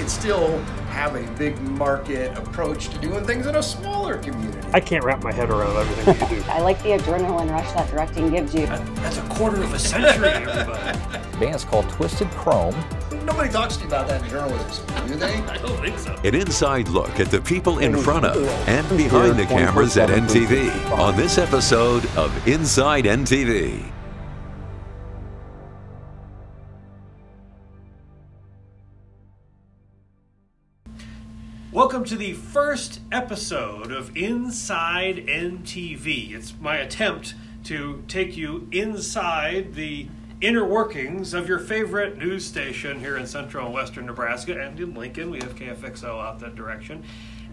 can still have a big market approach to doing things in a smaller community. I can't wrap my head around everything you do. I like the adrenaline rush that directing gives you. That's a quarter of a century, everybody. The band's called Twisted Chrome. Nobody talks to you about that in journalism, do they? I don't think so. An inside look at the people in front of and behind the cameras at NTV on this episode of Inside NTV. Welcome to the first episode of Inside NTV. It's my attempt to take you inside the inner workings of your favorite news station here in central and western Nebraska, and in Lincoln. We have KFXO out that direction.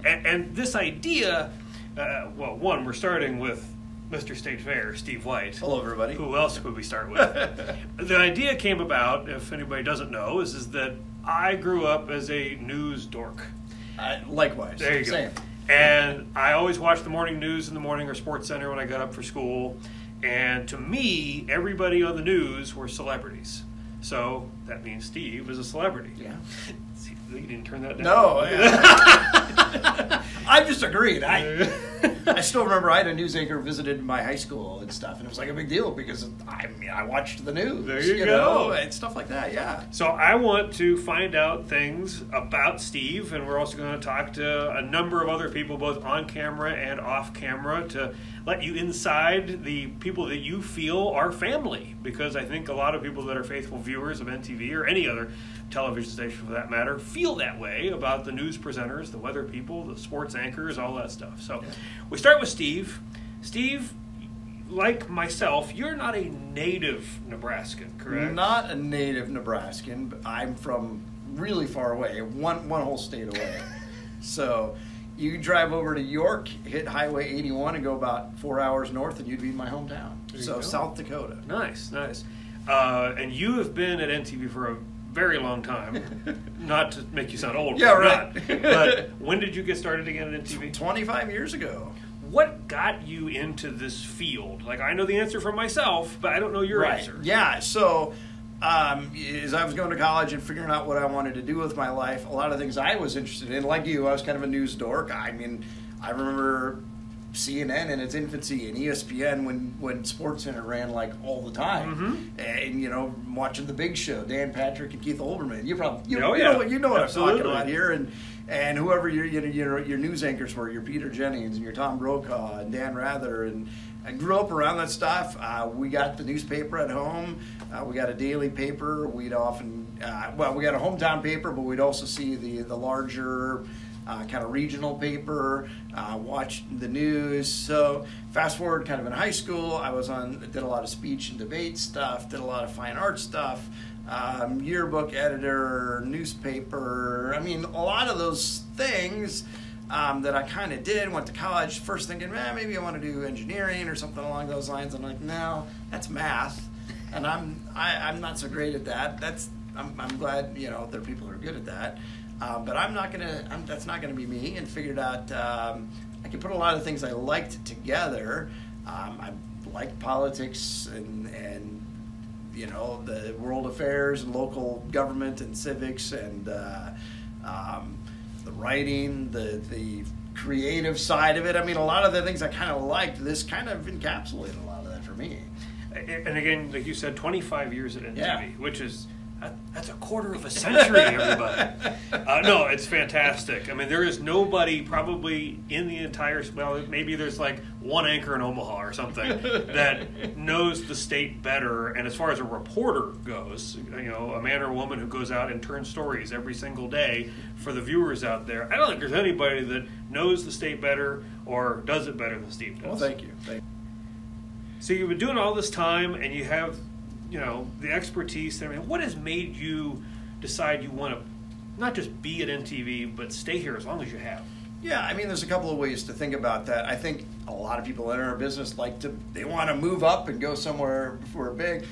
And this idea, one, we're starting with Mr. State Fair, Steve White. Hello, everybody. Who else could we start with? The idea came about, if anybody doesn't know, is that I grew up as a news dork. Likewise. There you go. Same. And I always watched the morning news in the morning or Sports Center when I got up for school. And to me, everybody on the news were celebrities. So that means Steve is a celebrity. Yeah. See, you didn't turn that down. No. I just agreed. I still remember I had a news anchor visited my high school and stuff, and it was like a big deal because I watched the news. There you know, go. and stuff like that. Yeah. So I want to find out things about Steve, and we're also going to talk to a number of other people, both on camera and off camera, to let you inside the people that you feel are family. Because I think a lot of people that are faithful viewers of NTV or any other television station for that matter feel that way about the news presenters, the weather people, the sports anchors, all that stuff. So we start with Steve. Steve, like myself, you're not a native Nebraskan, correct? Not a native Nebraskan, but I'm from really far away, one whole state away. So you drive over to York, hit Highway 81, and go about 4 hours north, and you'd be in my hometown. So South Dakota. Nice. And you have been at NTV for a very long time. Not to make you sound old. Yeah, right. Not. But when did you get started again at NTV? 25 years ago. What got you into this field? Like, I know the answer for myself, but I don't know your answer. Yeah, so as I was going to college and figuring out what I wanted to do with my life, a lot of things I was interested in, like you, I was kind of a news dork. I mean, I remember CNN in its infancy and ESPN when SportsCenter ran like all the time, and watching the Big Show, Dan Patrick and Keith Olbermann. You know what I'm talking about here, and whoever your news anchors were, your Peter Jennings and your Tom Brokaw and Dan Rather, and I grew up around that stuff. We got the newspaper at home. We got a daily paper. We'd often we got a hometown paper, but we'd also see the larger kind of regional paper, watch the news. So fast forward kind of in high school, I did a lot of speech and debate stuff, did a lot of fine art stuff, yearbook editor, newspaper. I mean, a lot of those things that I kind of did. Went to college first thinking, maybe I want to do engineering or something along those lines. I'm like, no, that's math, and I'm not so great at that. I'm glad there are people who are good at that. But that's not gonna be me, and figured out I could put a lot of things I liked together. I liked politics and the world affairs and local government and civics and the writing, the creative side of it. I mean, a lot of the things I kind of liked, this kind of encapsulated a lot of that for me. And again, like you said, 25 years at NTV, which is... That's a quarter of a century, everybody. No, it's fantastic. I mean, there is nobody probably in the entire, maybe there's like one anchor in Omaha or something that knows the state better. And as far as a reporter goes, a man or woman who goes out and turns stories every single day for the viewers out there, I don't think there's anybody that knows the state better or does it better than Steve does. Well, thank you. So you've been doing all this time, and you have the expertise. I mean, what has made you decide you want to not just be at NTV, but stay here as long as you have? Yeah, I mean, there's a couple of ways to think about that. I think a lot of people in our business they want to move up and go somewhere before big.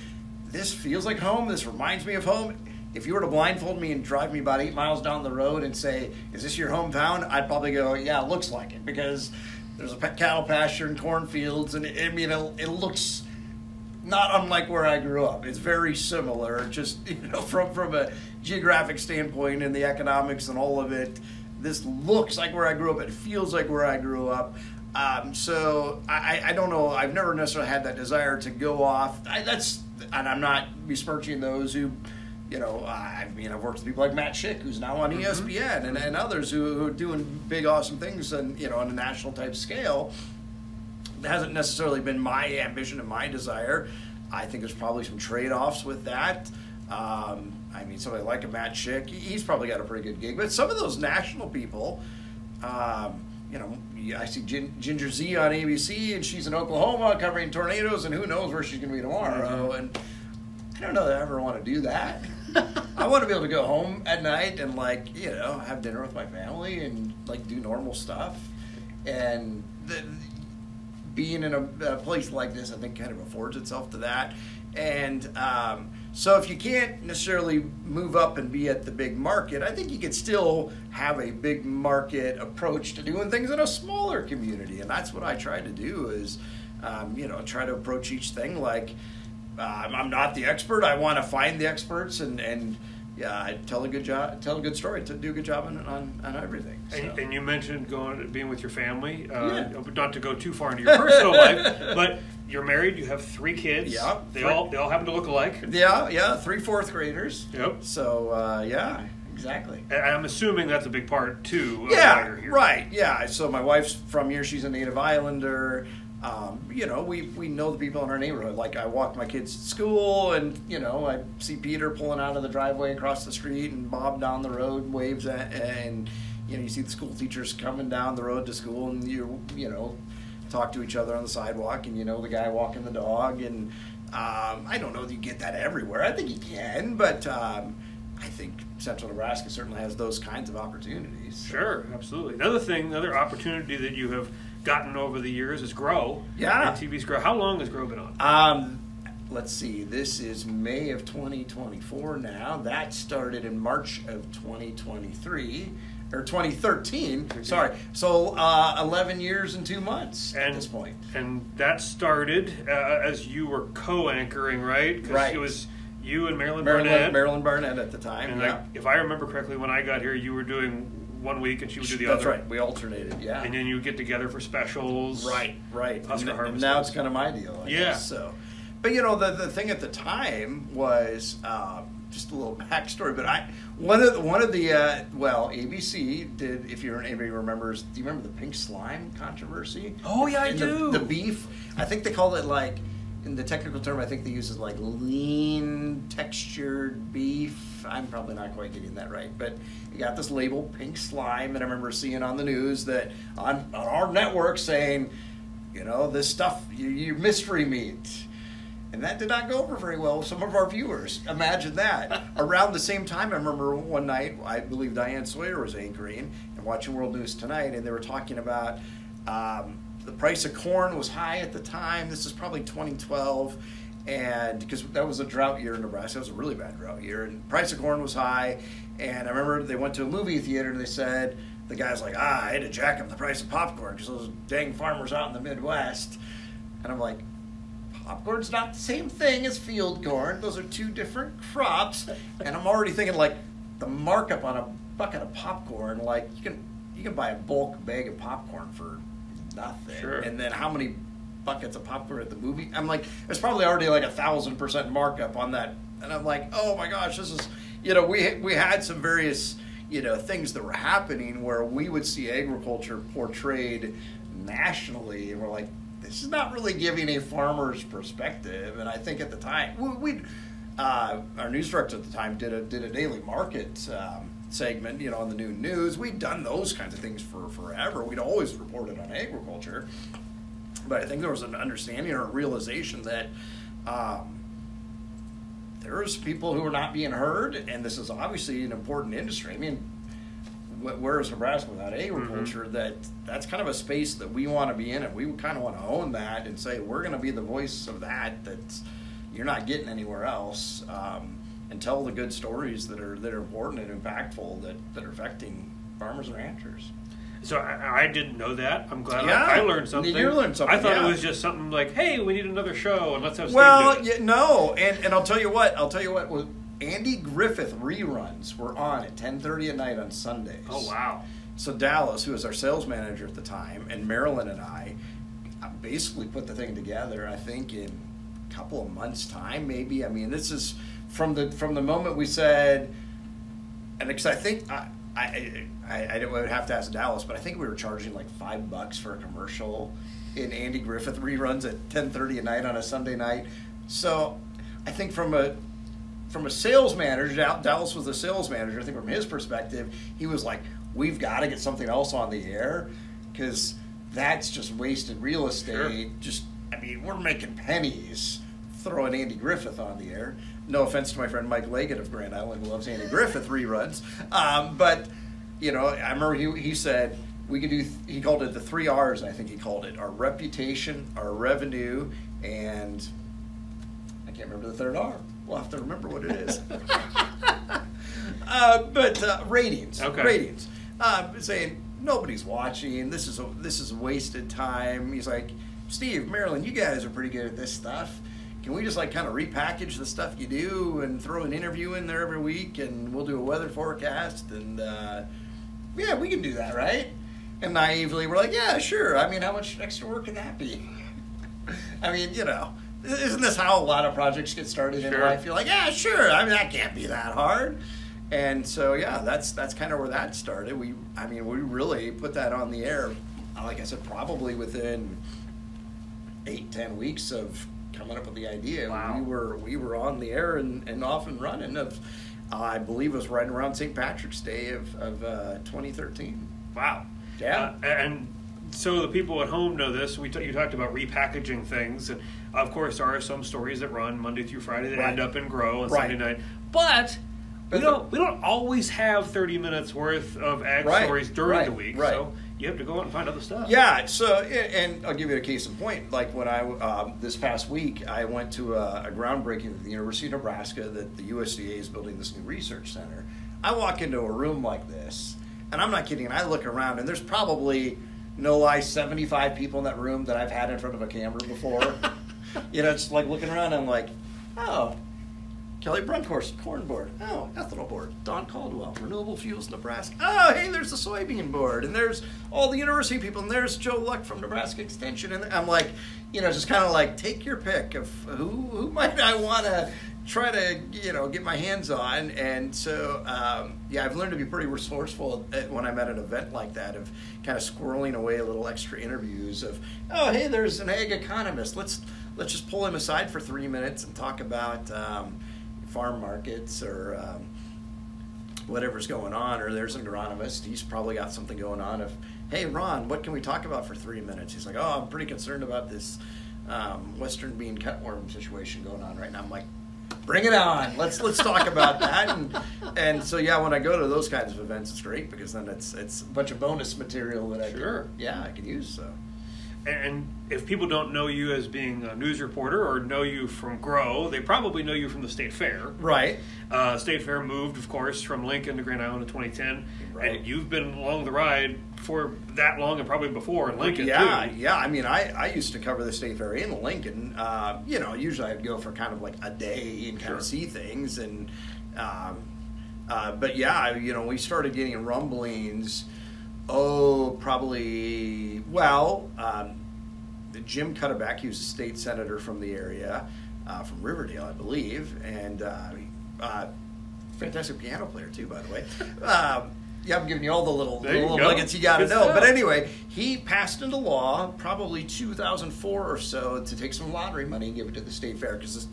This feels like home. This reminds me of home. If you were to blindfold me and drive me about 8 miles down the road and say, is this your hometown? I'd probably go, yeah, it looks like it, because there's a cattle pasture and cornfields, and I mean, it looks not unlike where I grew up. It's very similar, just from a geographic standpoint and the economics and all of it. This looks like where I grew up. It feels like where I grew up. So I don't know. I've never necessarily had that desire to go off. And I'm not besmirching those who, I've worked with people like Matt Schick, who's now on ESPN, and others who are doing big, awesome things, and on a national type scale. It hasn't necessarily been my ambition and my desire. I think there's probably some trade-offs with that. Somebody like a Matt Schick, he's probably got a pretty good gig. But some of those national people, I see Ginger Z on ABC, and she's in Oklahoma covering tornadoes, and who knows where she's going to be tomorrow. And I don't know that I ever want to do that. I want to be able to go home at night and, have dinner with my family and, do normal stuff. And being in a place like this, I think, kind of affords itself to that. And so if you can't necessarily move up and be at the big market, I think you could still have a big market approach to doing things in a smaller community. And that's what I try to do is, try to approach each thing like I'm not the expert. I want to find the experts and I tell a good story, to do a good job on everything. So. And you mentioned being with your family, not to go too far into your personal life, but you're married. You have 3 kids. Yeah, they all happen to look alike. Yeah, 3 fourth graders. Yep. So exactly. And I'm assuming that's a big part too. Of Yeah, why you're here. right. Yeah. So my wife's from here. She's a native islander. We know the people in our neighborhood. Like I walk my kids to school, and I see Peter pulling out of the driveway across the street, and Bob down the road waves and you see the school teachers coming down the road to school, and you talk to each other on the sidewalk, and the guy walking the dog, and I don't know that you get that everywhere. I think you can, but I think Central Nebraska certainly has those kinds of opportunities. Sure, absolutely. Another opportunity that you have gotten over the years is Grow. Yeah. NTV's Grow. How long has Grow been on? Let's see. This is May of 2024 now. That started in March of 2023. Or 2013. Sorry. So 11 years and 2 months at this point. And that started as you were co-anchoring, right? Right. It was you and Marilyn Barnett. Marilyn Barnett at the time. And if I remember correctly, when I got here, you were doing one week and she would do the That's other. That's right. We alternated, yeah. And then you would get together for specials. Right. Husker Harvest. And now it's kind of my deal, I guess. So, but the thing at the time was just a little backstory. But one of the ABC did. If anybody remembers, do you remember the pink slime controversy? Oh yeah, I do. The beef. I think they called it in the technical term, I think they use it lean textured beef. I'm probably not quite getting that right, but you got this label, pink slime, and I remember seeing on the news that on our network saying, this stuff, you mystery meat. And that did not go over very well with some of our viewers. Imagine that. Around the same time, I remember one night, I believe Diane Sawyer was anchoring and watching World News Tonight, and they were talking about the price of corn was high at the time. This is probably 2012, and because that was a drought year in Nebraska. It was a really bad drought year, and the price of corn was high. And I remember they went to a movie theater, and they said, the guy's like, I had to jack up the price of popcorn because those dang farmers out in the Midwest. And I'm like, popcorn's not the same thing as field corn. Those are 2 different crops. And I'm already thinking the markup on a bucket of popcorn, you can buy a bulk bag of popcorn for nothing. Sure. And then how many buckets of popcorn at the movie? I'm like, there's probably already 1,000% markup on that. And I'm like, oh my gosh, this is, we had some various, things that were happening where we would see agriculture portrayed nationally, and we're like, this is not really giving a farmer's perspective. And I think at the time, our news director at the time did a daily market segment, on the noon news. We'd done those kinds of things for forever. We'd always reported on agriculture. But I think there was an understanding or a realization that there's people who are not being heard, and this is obviously an important industry. I mean, where is Nebraska without agriculture? Mm-hmm. That's kind of a space that we want to be in, and we kind of want to own that and say we're going to be the voice of that you're not getting anywhere else, and tell the good stories that are important and impactful that are affecting farmers and ranchers. So I didn't know that. I'm glad Yeah. I learned something. You learned something, I thought yeah. it was just something like, hey, we need another show, and let's have Steve Well, do it. yeah, no, and I'll tell you what. Well, Andy Griffith reruns were on at 10:30 at night on Sundays. Oh, wow. So Dallas, who was our sales manager at the time, and Marilyn and I basically put the thing together, I think, in a couple of months' time, maybe. I mean, this is from the moment we said, and because I think I would have to ask Dallas, but I think we were charging like $5 for a commercial in Andy Griffith reruns at 10:30 at night on a Sunday night. So I think from a sales manager, Dallas was the sales manager. I think from his perspective, he was like, "We've got to get something else on the air because that's just wasted real estate." Sure. I mean, we're making pennies throwing Andy Griffith on the air. No offense to my friend Mike Leggett of Grand Island, who loves Andy Griffith reruns, but you know, I remember he said we could do. He called it the 3 R's. I think he called it our reputation, our revenue, and I can't remember the third R. We'll have to remember what it is. But ratings. Okay. Ratings. Saying nobody's watching. This is a wasted time. He's like, Steve, Marilyn, you guys are pretty good at this stuff. Can we just like kind of repackage the stuff you do and throw an interview in there every week, and we'll do a weather forecast, and yeah, we can do that, right? And naively, we're like, yeah, sure. I mean, how much extra work can that be? I mean, you know, isn't this how a lot of projects get started in life? You're like, yeah, sure. I mean, that can't be that hard. And so, yeah, that's kind of where that started. We really put that on the air, like I said, probably within 8-10 weeks of coming up with the idea. Wow. We were on the air and off and running of, I believe it was right around St. Patrick's Day of 2013. Wow. Yeah. And so the people at home know this. You talked about repackaging things. And of course, there are some stories that run Monday through Friday that end up in Grow on Sunday night. But we don't always have 30 minutes worth of ag stories during the week. Right. So you have to go out and find other stuff. Yeah. So, and I'll give you a case in point. Like when I this past week, I went to a groundbreaking at the University of Nebraska that the USDA is building this new research center. I walk into a room like this, and I'm not kidding. And I look around, and there's probably no lie 75 people in that room that I've had in front of a camera before. You know, it's like looking around, and I'm like, oh, Kelly Brunkhorst, corn board. Oh, ethanol board. Don Caldwell, Renewable Fuels Nebraska. Oh, hey, there's the soybean board, and there's all the university people, and there's Joe Luck from Nebraska Extension. And I'm like, you know, just kind of like take your pick of who might I want to try to, you know, get my hands on. And so, yeah, I've learned to be pretty resourceful when I'm at an event like that, of kind of squirreling away a little extra interviews of, oh, hey, there's an ag economist. Let's just pull him aside for 3 minutes and talk about farm markets or whatever's going on. Or there's an agronomist. He's probably got something going on of, hey, Ron, what can we talk about for 3 minutes? He's like, oh, I'm pretty concerned about this western bean cutworm situation going on right now. I'm like, bring it on. Let's talk about that. And so, yeah, when I go to those kinds of events, it's great because then it's a bunch of bonus material that I can use. So. And if people don't know you as being a news reporter or know you from Grow, they probably know you from the State Fair. Right. State Fair moved, of course, from Lincoln to Grand Island in 2010. Right. And you've been along the ride for that long and probably before in Lincoln, too. Yeah. I mean, I used to cover the State Fair in Lincoln. You know, usually I'd go for kind of like a day and kind of see things. And but, yeah, you know, we started getting rumblings. Jim Cutterback, he was a state senator from the area, from Riverdale, I believe, and fantastic piano player too, by the way. Yeah, I'm giving you all the little nuggets you got to know. But anyway, he passed into law probably 2004 or so to take some lottery money and give it to the State Fair because,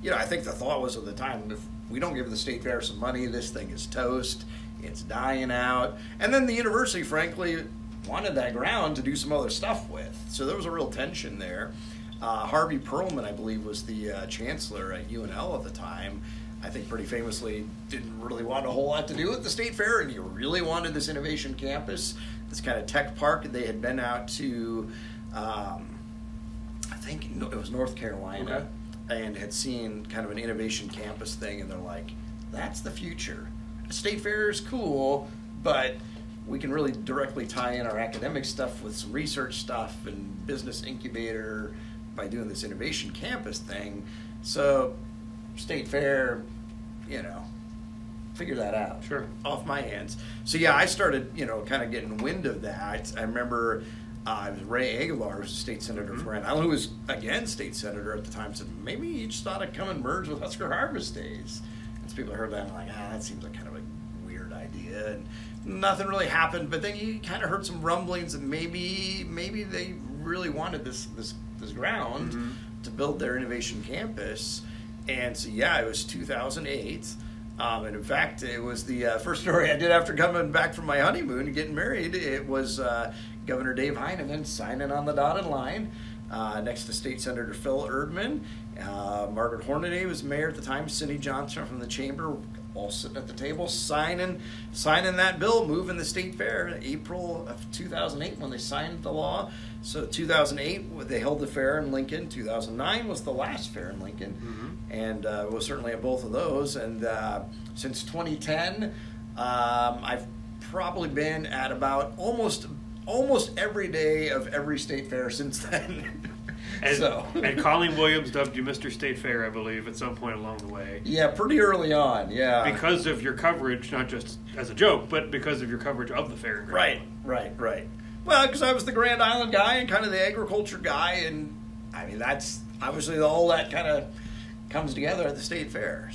you know, I think the thought was at the time, if we don't give the State Fair some money, this thing is toast. It's dying out. And then the university, frankly, wanted that ground to do some other stuff with. So there was a real tension there. Harvey Perlman, I believe, was the chancellor at UNL at the time. I think pretty famously didn't really want a whole lot to do with the State Fair, and he really wanted this innovation campus, this kind of tech park. They had been out to, I think it was North Carolina, and had seen kind of an innovation campus thing, and they're like, that's the future. State Fair is cool, but we can really directly tie in our academic stuff with some research stuff and business incubator by doing this innovation campus thing. So state fair, figure that out. Sure. Off my hands. So yeah, I started, kind of getting wind of that. I remember it was Ray Aguilar, who was a state senator for Grand Island, who was, again, state senator at the time, said, maybe you just ought to come and merge with Husker Harvest Days. And so people heard that and like, that seems like kind of a weird idea. And nothing really happened, but then you kind of heard some rumblings that maybe they really wanted this ground to build their innovation campus. And so, yeah, it was 2008. And in fact, it was the first story I did after coming back from my honeymoon and getting married. It was Governor Dave Heineman signing on the dotted line next to State Senator Phil Erdman. Margaret Hornaday was mayor at the time, Cindy Johnson from the chamber, all sitting at the table signing that bill, moving the state fair in April of 2008 when they signed the law. So 2008, they held the fair in Lincoln. 2009 was the last fair in Lincoln, and was certainly at both of those. And since 2010, I've probably been at about almost every day of every state fair since then. And Colleen Williams dubbed you Mr. State Fair, I believe, at some point along the way. Yeah, pretty early on, yeah. Because of your coverage, not just as a joke, but because of your coverage of the fair. Right. Well, because I was the Grand Island guy and kind of the agriculture guy, and I mean, that's obviously all that kind of comes together at the state fair.